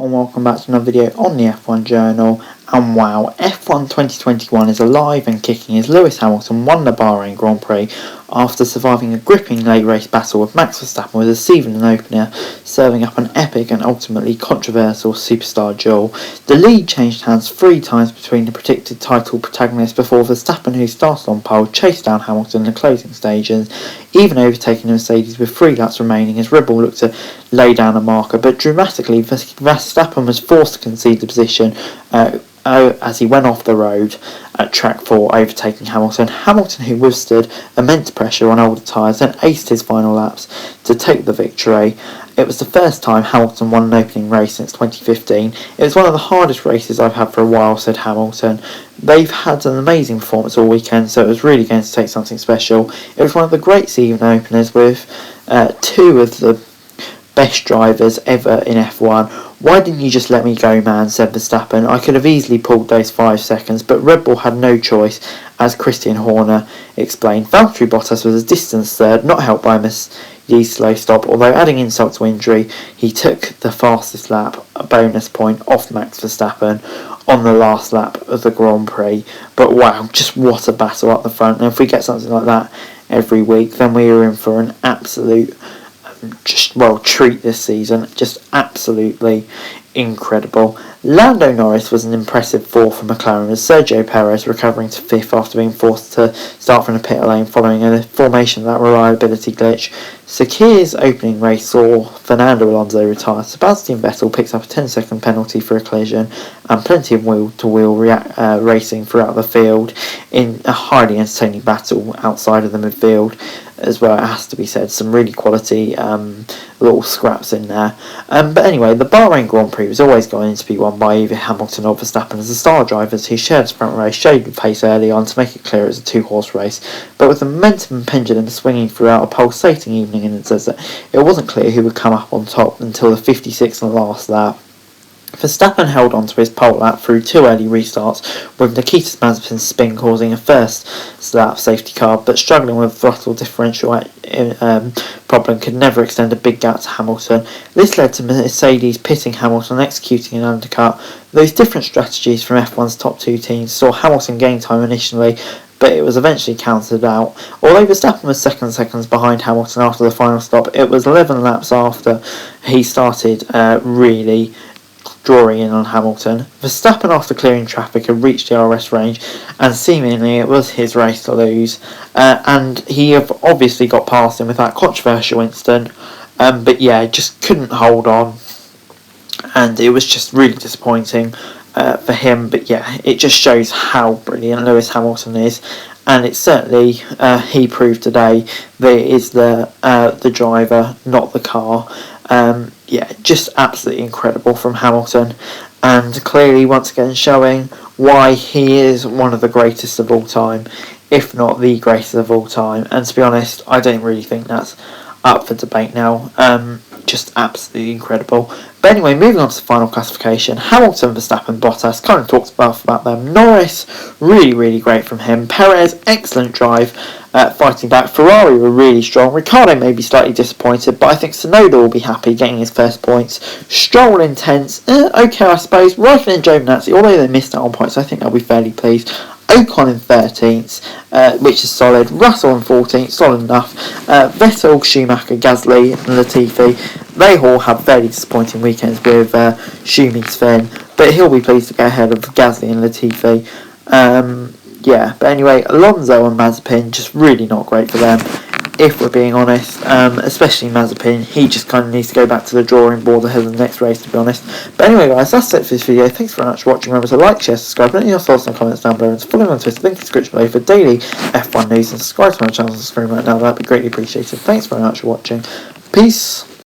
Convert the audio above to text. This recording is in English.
and welcome back to another video on the F1 Journal. And wow, F1 2021 is alive and kicking as Lewis Hamilton won the Bahrain Grand Prix after surviving a gripping late race battle with Max Verstappen with a Stephen opener, serving up an epic and ultimately controversial superstar duel. The lead changed hands 3 times between the predicted title protagonists before Verstappen, who started on pole, chased down Hamilton in the closing stages, even overtaking the Mercedes with 3 laps remaining as Red Bull looked to lay down a marker, but dramatically Verstappen was forced to concede the position as he went off the road at track 4, overtaking Hamilton. Hamilton, who withstood immense pressure on older tyres and aced his final laps to take the victory. It was the first time Hamilton won an opening race since 2015. It was one of the hardest races I've had for a while, said Hamilton. They've had an amazing performance all weekend, so it was really going to take something special. It was one of the great season openers with 2 of the best drivers ever in F1. Why didn't you just let me go, man, said Verstappen. I could have easily pulled those 5 seconds, but Red Bull had no choice, as Christian Horner explained. Valtteri Bottas was a distant third, not helped by Mercedes' slow stop, although adding insult to injury, he took the fastest lap, a bonus point, off Max Verstappen on the last lap of the Grand Prix. But wow, just what a battle up the front. And if we get something like that every week, then we are in for an absolute treat this season. Just absolutely incredible. Lando Norris was an impressive 4th for McLaren, with Sergio Perez recovering to 5th after being forced to start from the pit lane following a formation of that reliability glitch. Sakir's opening race saw Fernando Alonso retire. Sebastian Vettel picks up a 10-second penalty for a collision, and plenty of wheel-to-wheel racing throughout the field in a highly entertaining battle outside of the midfield as well. It has to be said, some really quality little scraps in there. But anyway, the Bahrain Grand Prix was always going to be won by either Hamilton or Verstappen, as the star drivers who shared the front race showed the pace early on to make it clear it was a 2-horse race. But with the momentum and pendulum swinging throughout a pulsating evening in the desert, it wasn't clear who would come up on top until the 56th and last lap. Verstappen held on to his pole lap through 2 early restarts, with Nikita Mazepin's spin causing a first lap safety car, but struggling with throttle differential problem could never extend a big gap to Hamilton. This led to Mercedes pitting Hamilton and executing an undercut. Those different strategies from F1's top 2 teams saw Hamilton gain time initially, but it was eventually counted out. Although Verstappen was seconds behind Hamilton after the final stop, it was 11 laps after he started really drawing in on Hamilton. Verstappen, after clearing traffic, had reached the RS range, and seemingly it was his race to lose. And he obviously got past him with that controversial incident, but yeah, just couldn't hold on, and it was just really disappointing for him. But yeah, it just shows how brilliant Lewis Hamilton is, and it's certainly he proved today that it is the driver, not the car. Yeah, just absolutely incredible from Hamilton, and clearly once again showing why he is one of the greatest of all time, if not the greatest of all time. And to be honest, I don't really think that's up for debate now. Just absolutely incredible. But anyway, moving on to the final classification. Hamilton, Verstappen, Bottas, kind of talked about them. Norris, really great from him. Perez, excellent drive, fighting back. Ferrari were really strong. Ricciardo may be slightly disappointed, but I think Tsunoda will be happy getting his first points. Stroll intense, okay I suppose. Raikkonen and Giovinazzi, although they missed out on points, I think they'll be fairly pleased. Ocon in 13th, which is solid. Russell in 14th, solid enough. Vettel, Schumacher, Gasly and Latifi, they all have very disappointing weekends with Schumi's fin, but he'll be pleased to get ahead of Gasly and Latifi. Yeah, but anyway, Alonso and Mazepin, just really not great for them, if we're being honest, especially Mazepin. He just kind of needs to go back to the drawing board ahead of the next race, to be honest. But anyway guys, that's it for this video. Thanks very much for watching. Remember to like, share, subscribe, let me know your thoughts and comments down below, and to follow me on Twitter, link in the description below for daily F1 news, and subscribe to my channel on the screen right now, that'd be greatly appreciated. Thanks very much for watching. Peace.